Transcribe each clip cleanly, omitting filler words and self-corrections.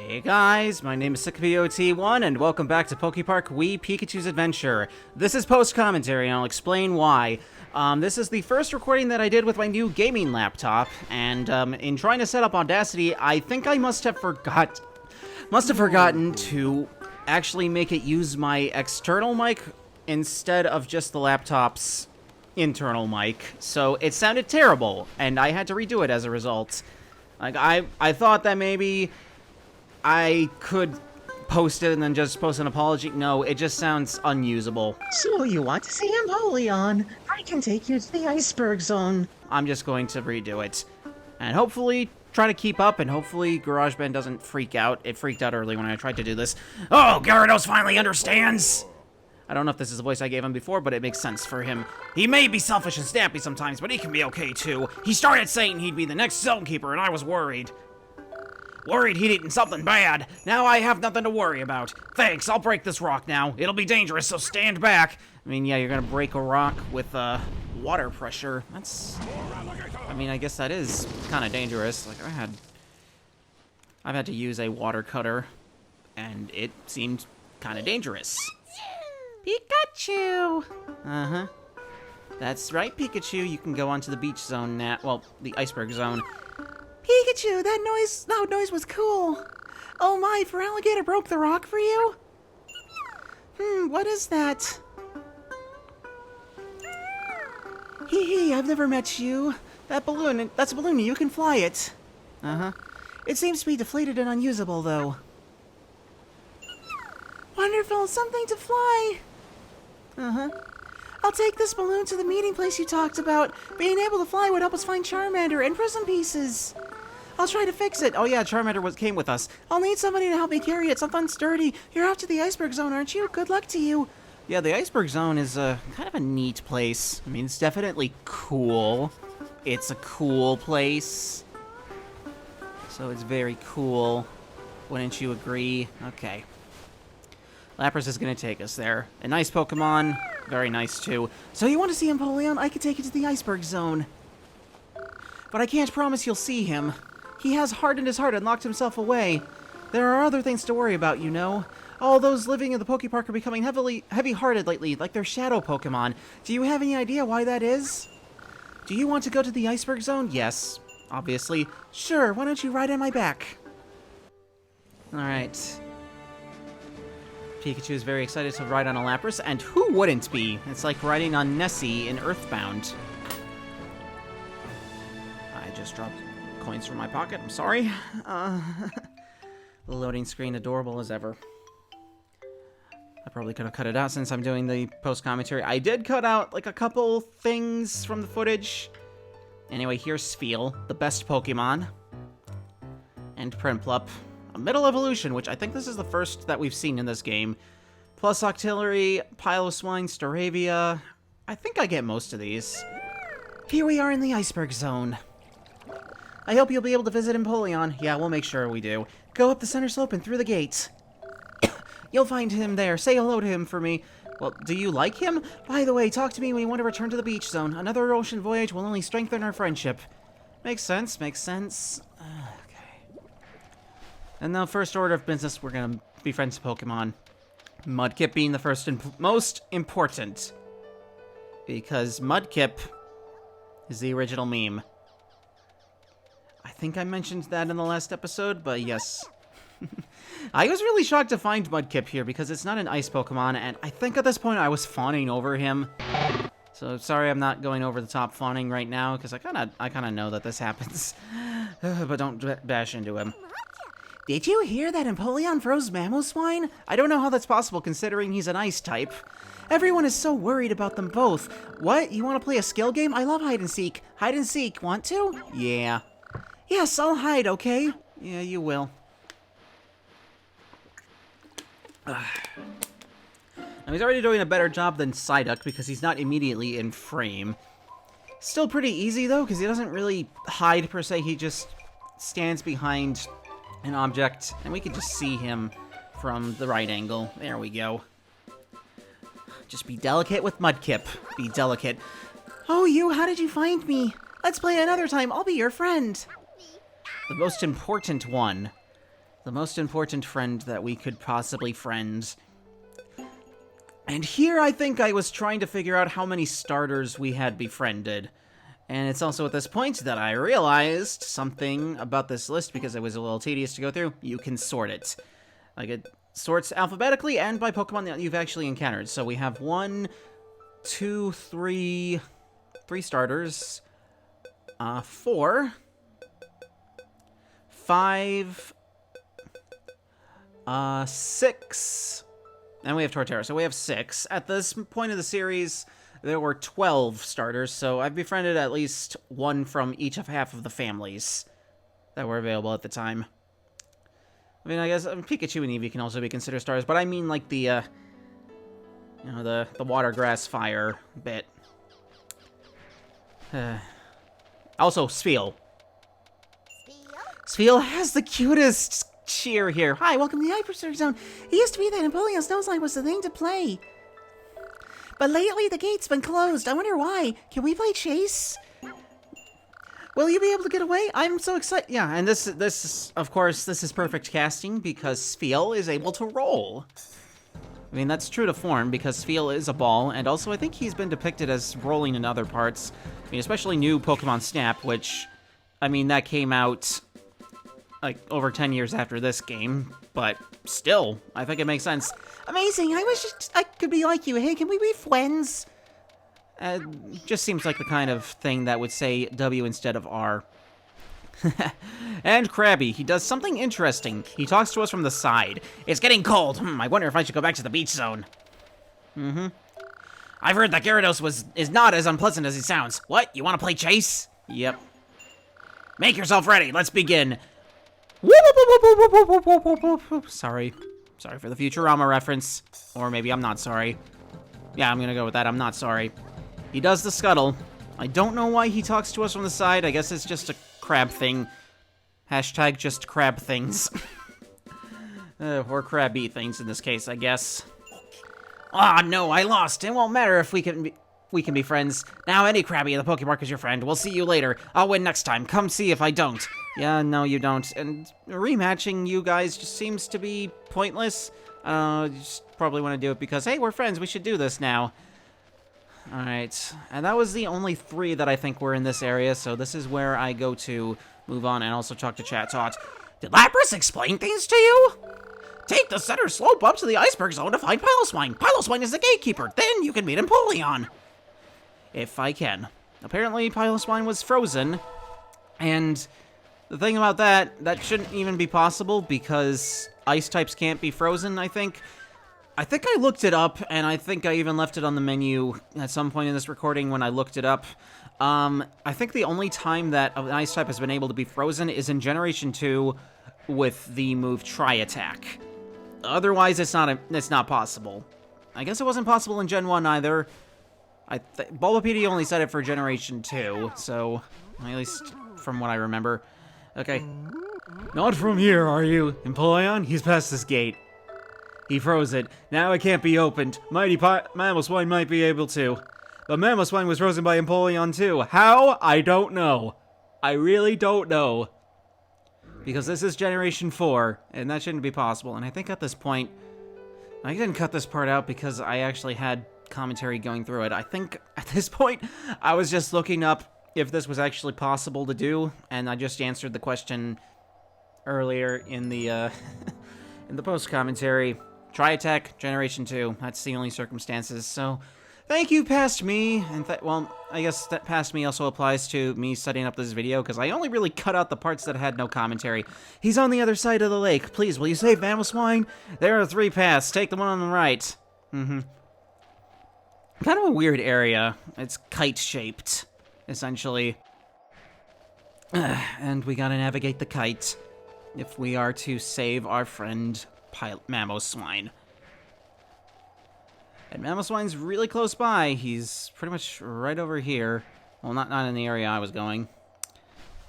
Hey guys, my name is SickPOT1 and welcome back to PokePark Wii Pikachu's Adventure. This is post-commentary and I'll explain why. This is the first recording that I did with my new gaming laptop, and in trying to set up Audacity, I think I must have forgotten to actually make it use my external mic instead of just the laptop's internal mic. So it sounded terrible, and I had to redo it as a result. Like, I thought that maybe I could post it and then just post an apology. No, it just sounds unusable. So you want to see Empoleon? I can take you to the Iceberg Zone. I'm just going to redo it. And hopefully try to keep up, and hopefully GarageBand doesn't freak out. It freaked out early when I tried to do this. Oh, Gyarados finally understands! I don't know if this is the voice I gave him before, but it makes sense for him. He may be selfish and snappy sometimes, but he can be okay too. He started saying he'd be the next zone keeper, and I was worried. Worried he'd eaten something bad. Now I have nothing to worry about. Thanks, I'll break this rock now. It'll be dangerous, so stand back. I mean, yeah, you're gonna break a rock with, water pressure. That's... I mean, I guess that is kind of dangerous. Like, I've had to use a water cutter, and it seemed kind of dangerous. Pikachu! Uh-huh. That's right, Pikachu. You can go onto the beach zone now. Well, the Iceberg Zone. Pikachu, that noise was cool. Oh my, Feraligatr broke the rock for you? What is that? Hee, I've never met you. That's a balloon, you can fly it. Uh-huh. It seems to be deflated and unusable, though. Wonderful, something to fly. Uh-huh. I'll take this balloon to the meeting place you talked about. Being able to fly would help us find Charmander and Prism Pieces. I'll try to fix it. Oh yeah, Charmander came with us. I'll need somebody to help me carry it, something sturdy. You're off to the Iceberg Zone, aren't you? Good luck to you. Yeah, the Iceberg Zone is kind of a neat place. I mean, it's definitely cool. It's a cool place. So it's very cool. Wouldn't you agree? Okay. Lapras is going to take us there. A nice Pokemon. Very nice, too. So you want to see Empoleon? I could take you to the Iceberg Zone. But I can't promise you'll see him. He has hardened his heart and locked himself away. There are other things to worry about, you know. All those living in the Pokepark are becoming heavy-hearted lately, like their shadow Pokemon. Do you have any idea why that is? Do you want to go to the Iceberg Zone? Yes, obviously. Sure, why don't you ride on my back? Alright. Pikachu is very excited to ride on a Lapras, and who wouldn't be? It's like riding on Nessie in Earthbound. I just dropped coins from my pocket, I'm sorry. The loading screen, adorable as ever. I probably could have cut it out since I'm doing the post-commentary. I did cut out, like, a couple things from the footage. Anyway, here's Spheal, the best Pokemon. And Primeape. A middle evolution, which I think this is the first that we've seen in this game. Plus Octillery, Piloswine, Staravia. I think I get most of these. Here we are in the Iceberg Zone. I hope you'll be able to visit Empoleon. Yeah, we'll make sure we do. Go up the center slope and through the gates. You'll find him there. Say hello to him for me. Well, do you like him? By the way, talk to me when you want to return to the beach zone. Another ocean voyage will only strengthen our friendship. Makes sense, makes sense. And the first order of business, we're gonna befriend some Pokemon. Mudkip being the first and most important. Because Mudkip is the original meme. I think I mentioned that in the last episode, but yes. I was really shocked to find Mudkip here because it's not an ice Pokemon, and I think at this point I was fawning over him. So sorry I'm not going over the top fawning right now, because I kinda know that this happens. But don't bash into him. Did you hear that Empoleon froze Mamoswine? I don't know how that's possible considering he's an ice type. Everyone is so worried about them both. What? You want to play a skill game? I love hide and seek. Hide and seek. Want to? Yeah. Yes, I'll hide, okay? Yeah, you will. Now, he's already doing a better job than Psyduck because he's not immediately in frame. Still pretty easy, though, because he doesn't really hide, per se. He just stands behind an object, and we can just see him from the right angle. There we go. Just be delicate with Mudkip. Be delicate. Oh, you, how did you find me? Let's play another time. I'll be your friend. The most important one. The most important friend that we could possibly friend. And here I think I was trying to figure out how many starters we had befriended. And it's also at this point that I realized something about this list, because it was a little tedious to go through. You can sort it. Like, it sorts alphabetically and by Pokemon that you've actually encountered. So we have 1, 2, 3 starters. 4, 5, 6, and we have Torterra, so we have 6. At this point of the series, there were 12 starters, so I've befriended at least one from each of half of the families that were available at the time. I mean, I guess Pikachu and Eevee can also be considered starters, but I mean like the, you know, the water, grass, fire bit. Also, Spheal. Spheal has the cutest cheer here. Hi, welcome to the Iceberg Zone. It used to be that Napoleon's Noseline was the thing to play. But lately, the gate's been closed. I wonder why. Can we play Chase? Will you be able to get away? I'm so excited. Yeah, and this of course, this is perfect casting because Spheal is able to roll. I mean, that's true to form because Spheal is a ball, and also I think he's been depicted as rolling in other parts. I mean, especially new Pokemon Snap, which, I mean, that came out, like, over 10 years after this game, but still, I think it makes sense. Amazing, I wish I could be like you. Hey, can we be friends? Just seems like the kind of thing that would say W instead of R. And Krabby, he does something interesting. He talks to us from the side. It's getting cold. I wonder if I should go back to the beach zone. I've heard that Gyarados is not as unpleasant as he sounds. What? You want to play Chase? Yep. Make yourself ready. Let's begin. Sorry. Sorry for the Futurama reference. Or maybe I'm not sorry. Yeah, I'm gonna go with that. I'm not sorry. He does the scuttle. I don't know why he talks to us from the side. I guess it's just a crab thing. Hashtag just crab things. Or crabby things in this case, I guess. Ah, no, I lost. It won't matter if we can be friends. Now any Krabby in the Pokemark is your friend. We'll see you later. I'll win next time. Come see if I don't. Yeah, no, you don't. And rematching you guys just seems to be pointless. You just probably want to do it because, hey, we're friends. We should do this now. Alright, and that was the only 3 that I think were in this area, so this is where I go to move on and also talk to Chat Tot. Did Lapras explain things to you? Take the center slope up to the Iceberg Zone to find Piloswine. Piloswine is the gatekeeper. Then you can meet Empoleon. If I can. Apparently, Piloswine was frozen, and the thing about that shouldn't even be possible because ice types can't be frozen, I think. I think I looked it up, and I think I even left it on the menu at some point in this recording when I looked it up. I think the only time that an ice type has been able to be frozen is in Generation 2 with the move Tri-Attack. Otherwise, it's not possible. I guess it wasn't possible in Gen 1 either. Bulbapedia only said it for Generation 2, so at least from what I remember. Okay. Not from here, are you? Empoleon? He's past this gate. He froze it. Now it can't be opened. Mighty Mamoswine might be able to. But Mamoswine was frozen by Empoleon too. How? I don't know. I really don't know. Because this is Generation 4, and that shouldn't be possible. And I think at this point, I didn't cut this part out because I actually had commentary going through it. I think at this point, I was just looking up if this was actually possible to do, and I just answered the question earlier in the, in the post-commentary. Tri-Attack, Generation 2. That's the only circumstances, so thank you, Past Me. And well, I guess that Past Me also applies to me setting up this video, because I only really cut out the parts that had no commentary. He's on the other side of the lake. Please, will you save Mamoswine? There are 3 paths. Take the one on the right. Kind of a weird area. It's kite-shaped, essentially. And we gotta navigate the kite if we are to save our friend Mamoswine. And Mamoswine's really close by. He's pretty much right over here. Well, not in the area I was going.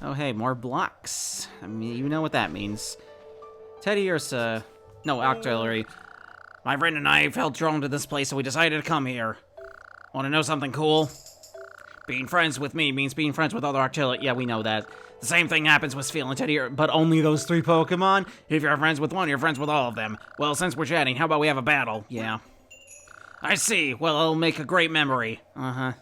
Oh, hey, more blocks. I mean, you know what that means. Teddy Ursa. No, Octillery. My friend and I felt drawn to this place, so we decided to come here. Want to know something cool? Being friends with me means being friends with other Octillery. Yeah, we know that. The same thing happens with Spheal and Teddy, but only those 3 Pokemon? If you're friends with one, you're friends with all of them. Well, since we're chatting, how about we have a battle? Yeah. I see. Well, it'll make a great memory. Uh-huh.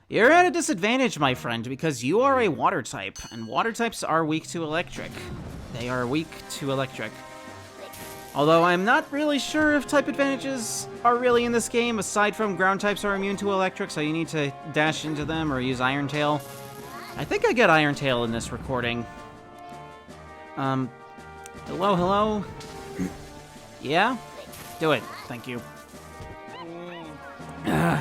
You're at a disadvantage, my friend, because you are a water type, and water types are weak to electric. They are weak to electric. Although I'm not really sure if type advantages are really in this game, aside from ground types are immune to electric, so you need to dash into them or use Iron Tail. I think I get Iron Tail in this recording. Hello? Yeah? Do it. Thank you. Are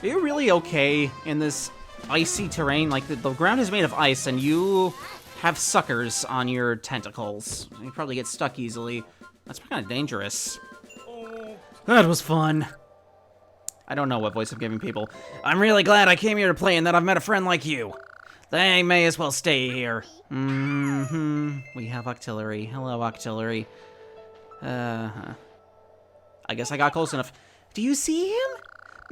you really okay in this icy terrain? Like, the ground is made of ice, and you have suckers on your tentacles. You probably get stuck easily. That's kind of dangerous. That was fun. I don't know what voice I'm giving people. I'm really glad I came here to play and that I've met a friend like you. They may as well stay here. We have Octillery. Hello, Octillery. I guess I got close enough. Do you see him?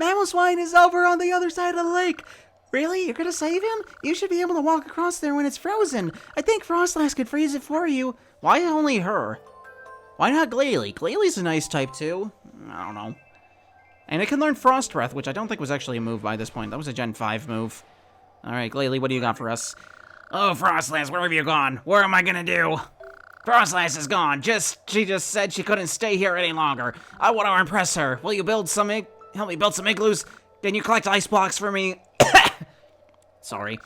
Mamoswine is over on the other side of the lake. Really? You're gonna save him? You should be able to walk across there when it's frozen. I think Frostlass could freeze it for you. Why only her? Why not Glalie? Glalie's a nice type, too. I don't know. And it can learn Frost Breath, which I don't think was actually a move by this point. That was a Gen 5 move. Alright, Glalie, what do you got for us? Oh, Frostlass, where have you gone? What am I gonna do? Frostlass is gone. She just said she couldn't stay here any longer. I want to impress her. Will you help me build some igloos? Can you collect ice blocks for me? Sorry.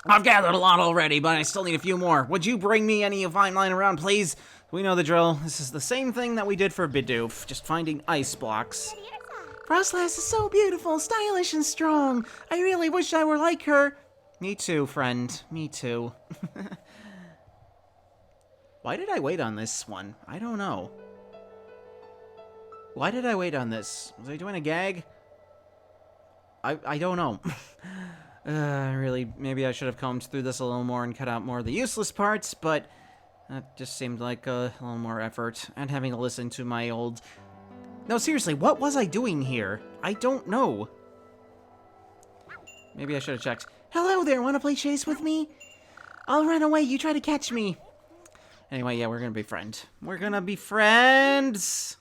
I've gathered a lot already, but I still need a few more. Would you bring me any you find lying around, please? We know the drill. This is the same thing that we did for Bidoof, just finding ice blocks. Frostlass is so beautiful, stylish, and strong. I really wish I were like her. Me too, friend. Me too. Why did I wait on this one? I don't know. Why did I wait on this? Was I doing a gag? I don't know. Really, maybe I should have combed through this a little more and cut out more of the useless parts, but that just seemed like a little more effort. And having to listen to my old... No, seriously, what was I doing here? I don't know. Maybe I should have checked. Hello there, wanna play chase with me? I'll run away, you try to catch me. Anyway, yeah, we're gonna be friends. We're gonna be friends!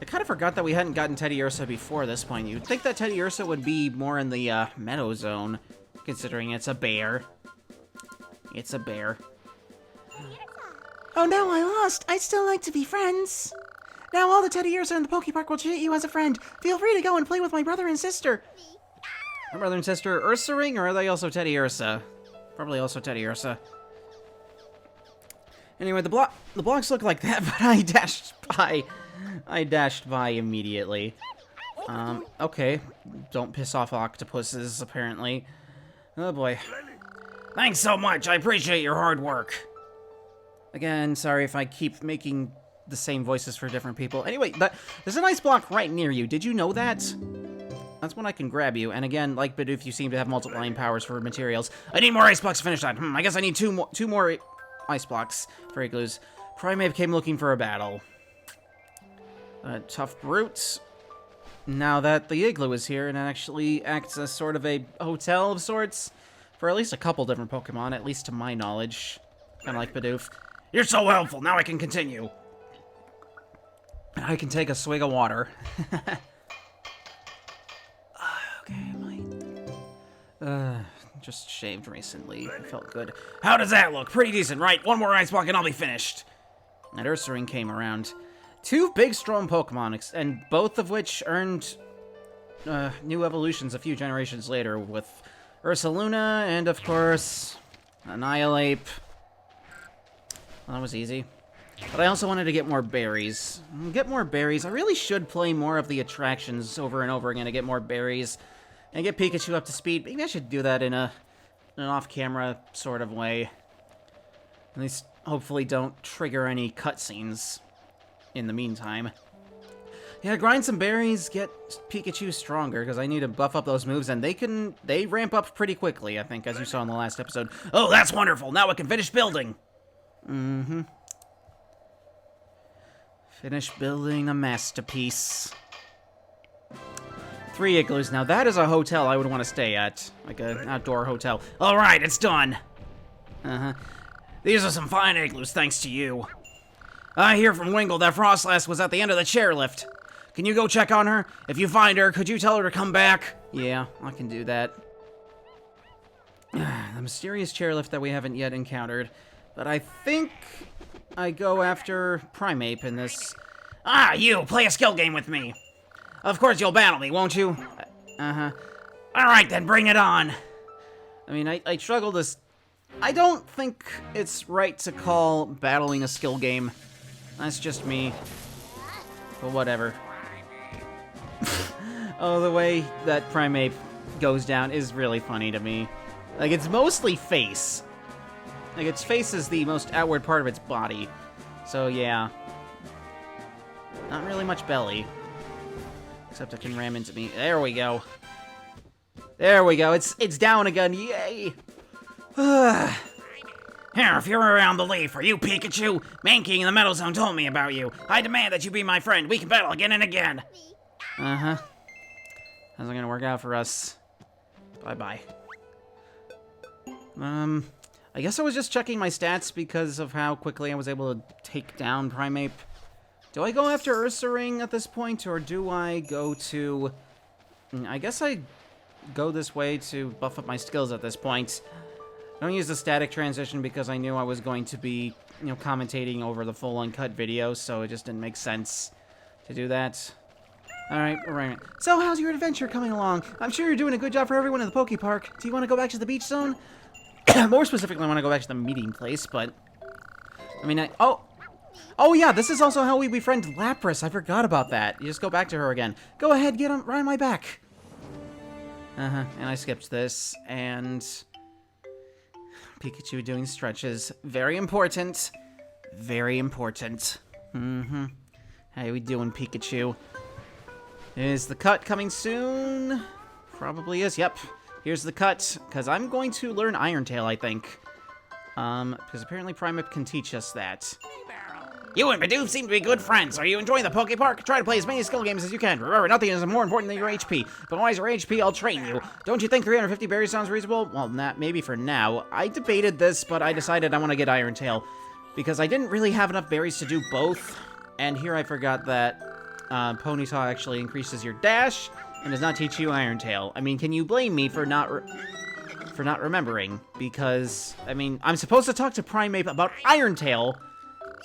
I kind of forgot that we hadn't gotten Teddiursa before this point. You'd think that Teddiursa would be more in the meadow zone, considering it's a bear. It's a bear. Oh no, I lost. I'd still like to be friends. Now all the Teddiursa in the Pokepark will treat you as a friend. Feel free to go and play with my brother and sister. My brother and sister Ursaring, or are they also Teddiursa? Probably also Teddiursa. Anyway, the blocks look like that, but I dashed by. I dashed by immediately. Okay. Don't piss off octopuses, apparently. Oh boy. Thanks so much, I appreciate your hard work. Again, sorry if I keep making the same voices for different people. Anyway, there's an ice block right near you. Did you know that? That's when I can grab you. And again, like Bidoof, you seem to have multiplying powers for materials. I need more ice blocks to finish that. I guess I need two more ice blocks for igloos. Primeape came looking for a battle. Tough brute. Now that the igloo is here, and it actually acts as sort of a hotel of sorts for at least a couple different Pokemon, at least to my knowledge. Kind of like Bidoof. You're so helpful, now I can continue. I can take a swig of water. Okay, just shaved recently. It felt good. How does that look? Pretty decent, right? One more ice block and I'll be finished. And Ursaring came around. Two big, strong Pokemon, and both of which earned new evolutions a few generations later with Ursaluna and, of course, Annihilate. Well, that was easy. But I also wanted to get more berries. I really should play more of the attractions over and over again to get more berries and get Pikachu up to speed. Maybe I should do that in an off-camera sort of way. At least, hopefully, don't trigger any cutscenes in the meantime. Yeah, grind some berries, get Pikachu stronger, because I need to buff up those moves, and they ramp up pretty quickly, I think, as you saw in the last episode. Oh, that's wonderful! Now I can finish building! Mm-hmm. Finish building a masterpiece. 3 igloos. Now, that is a hotel I would want to stay at. Like an outdoor hotel. Alright, it's done. These are some fine igloos, thanks to you. I hear from Wingle that Frostlass was at the end of the chairlift. Can you go check on her? If you find her, could you tell her to come back? Yeah, I can do that. The mysterious chairlift that we haven't yet encountered. But I think I go after Primeape in this. Ah, you! Play a skill game with me! Of course you'll battle me, won't you? Alright then, bring it on! I mean, I struggle to... I don't think it's right to call battling a skill game. That's just me. But whatever. Oh, the way that Primeape goes down is really funny to me. Like, it's mostly face. Like, its face is the most outward part of its body. So, yeah. Not really much belly. Except it can ram into me. There we go. There we go. It's down again. Yay! Here, if you're around the leaf, are you Pikachu? Mankey in the Meadow Zone told me about you. I demand that you be my friend. We can battle again and again. How's it gonna work out for us? Bye-bye. I guess I was just checking my stats because of how quickly I was able to take down Primeape. Do I go after Ursaring at this point, or do I go to... I guess I go this way to buff up my skills at this point. I don't use the static transition because I knew I was going to be, you know, commentating over the full uncut video, so it just didn't make sense to do that. Alright, right. So, how's your adventure coming along? I'm sure you're doing a good job for everyone in the Poke Park. Do you want to go back to the beach zone? More specifically, I want to go back to the meeting place, but... I mean, Oh yeah, this is also how we befriend Lapras. I forgot about that. You just go back to her again. Go ahead, get on, right on my back. And I skipped this, and... Pikachu doing stretches. Very important. Very important. How we doing, Pikachu? Is the cut coming soon? Probably is, yep. Here's the cut, because I'm going to learn Iron Tail, I think. Because apparently Primeape can teach us that. You and Bidoof seem to be good friends. Are you enjoying the Poke Park? Try to play as many skill games as you can. Remember, nothing is more important than your HP. But why is your HP? I'll train you. Don't you think 350 berries sounds reasonable? Well, maybe for now. I debated this, but I decided I want to get Iron Tail. Because I didn't really have enough berries to do both. And here I forgot that Ponyta actually increases your dash and does not teach you Iron Tail. I mean, can you blame me for not remembering? Because, I mean, I'm supposed to talk to Primeape about Iron Tail,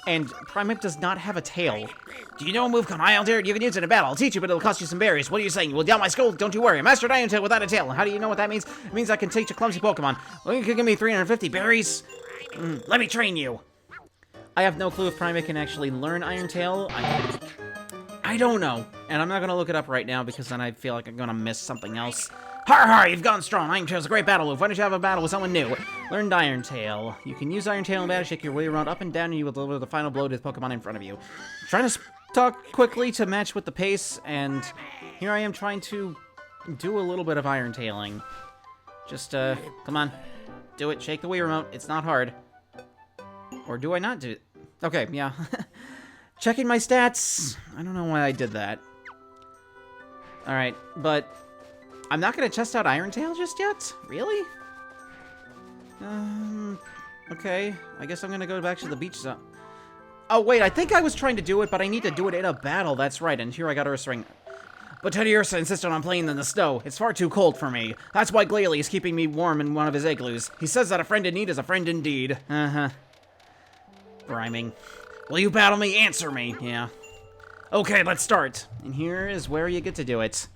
and Primeape does not have a tail. Do you know a move called Iron Tail? You can use it in battle. I'll teach you, but it'll cost you some berries. What are you saying? You will down my skull? Don't you worry. I mastered Iron Tail without a tail. How do you know what that means? It means I can teach a clumsy Pokemon. Well, you can give me 350 berries. Let me train you. I have no clue if Primeape can actually learn Iron Tail. I don't know. And I'm not going to look it up right now because then I feel like I'm going to miss something else. Har har, you've gone strong. Iron Tail's a great battle move. Why don't you have a battle with someone new? Learned Iron Tail. You can use Iron Tail in battle, shake your way around up and down, and you will deliver the final blow to the Pokemon in front of you. Trying to talk quickly to match with the pace, and here I am trying to do a little bit of Iron Tailing. Just, come on. Do it. Shake the Wii remote. It's not hard. Or do I not do it? Okay, yeah. Checking my stats. I don't know why I did that. Alright, but I'm not going to test out Iron Tail just yet? Really? Okay. I guess I'm going to go back to the beach zone. Oh, wait, I think I was trying to do it, but I need to do it in a battle. That's right, and here I got Ursaring. But Teddiursa insisted on playing in the snow. It's far too cold for me. That's why Glalie is keeping me warm in one of his igloos. He says that a friend in need is a friend indeed. Rhyming. Will you battle me? Answer me. Yeah. Okay, let's start. And here is where you get to do it.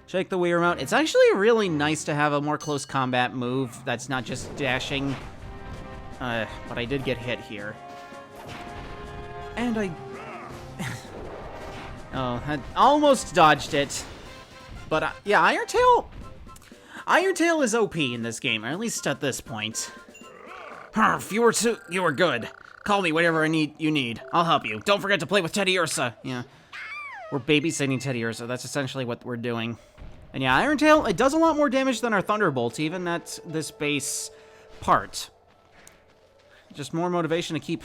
Shake the Wii remote. It's actually really nice to have a more close combat move that's not just dashing. But I did get hit here. And I almost dodged it. But, yeah, Iron Tail... Iron Tail is OP in this game, or at least at this point. If you were good. Call me whatever you need. I'll help you. Don't forget to play with Teddiursa. Yeah. We're babysitting Teddiursa. That's essentially what we're doing. And yeah, Iron Tail, it does a lot more damage than our Thunderbolt, even at this base part. Just more motivation to keep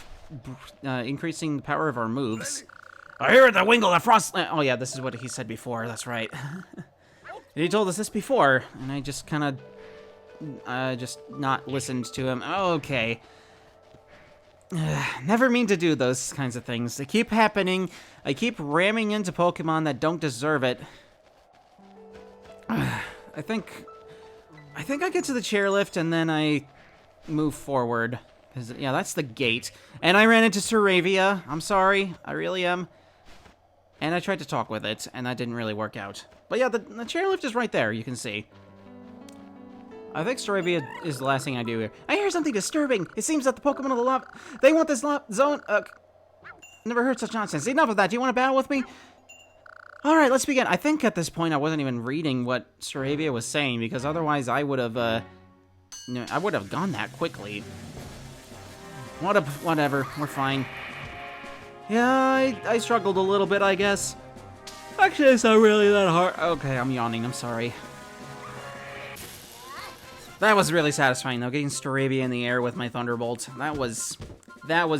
increasing the power of our moves. I hear the Wingle, the Frost... Oh yeah, this is what he said before. That's right. He told us this before, and I just kind of, just not listened to him. Okay. Never mean to do those kinds of things. They keep happening. I keep ramming into Pokemon that don't deserve it. I think I get to the chairlift and then I move forward. Yeah, that's the gate. And I ran into Saravia. I'm sorry. I really am. And I tried to talk with it, and that didn't really work out. But yeah, the chairlift is right there, you can see. I think Saravia is the last thing I do here. I hear something disturbing. It seems that the Pokemon of the Lava... They want this zone... never heard such nonsense. Enough of that. Do you want to battle with me? Alright, let's begin. I think at this point I wasn't even reading what Saravia was saying, because otherwise I would have, no, I would have gone that quickly. Whatever. We're fine. Yeah, I struggled a little bit, I guess. Actually, it's not really that hard. Okay, I'm yawning. I'm sorry. That was really satisfying, though, getting Staravia in the air with my Thunderbolt. That was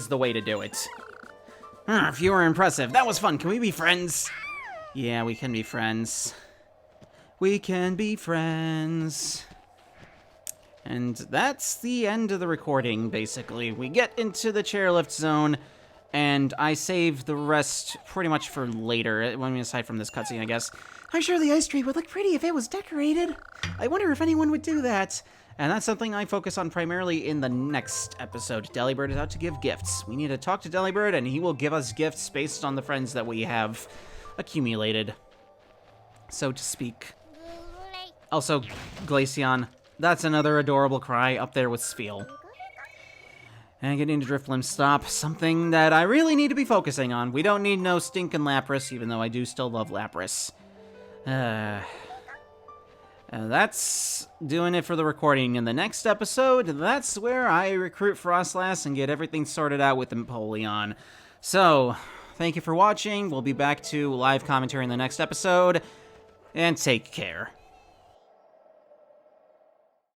the way to do it. If you were impressive. That was fun. Can we be friends? Yeah, we can be friends. We can be friends. And that's the end of the recording, basically. We get into the chairlift zone, and I save the rest pretty much for later, aside from this cutscene, I guess. I'm sure the ice tree would look pretty if it was decorated. I wonder if anyone would do that. And that's something I focus on primarily in the next episode. Delibird is out to give gifts. We need to talk to Delibird, and he will give us gifts based on the friends that we have accumulated, so to speak. Also, Glaceon. That's another adorable cry up there with Spheal. And getting to Drifblim stop, something that I really need to be focusing on. We don't need no stinking Lapras, even though I do still love Lapras. That's doing it for the recording. In the next episode, that's where I recruit Frostlass and get everything sorted out with Empoleon. So, thank you for watching. We'll be back to live commentary in the next episode, and take care.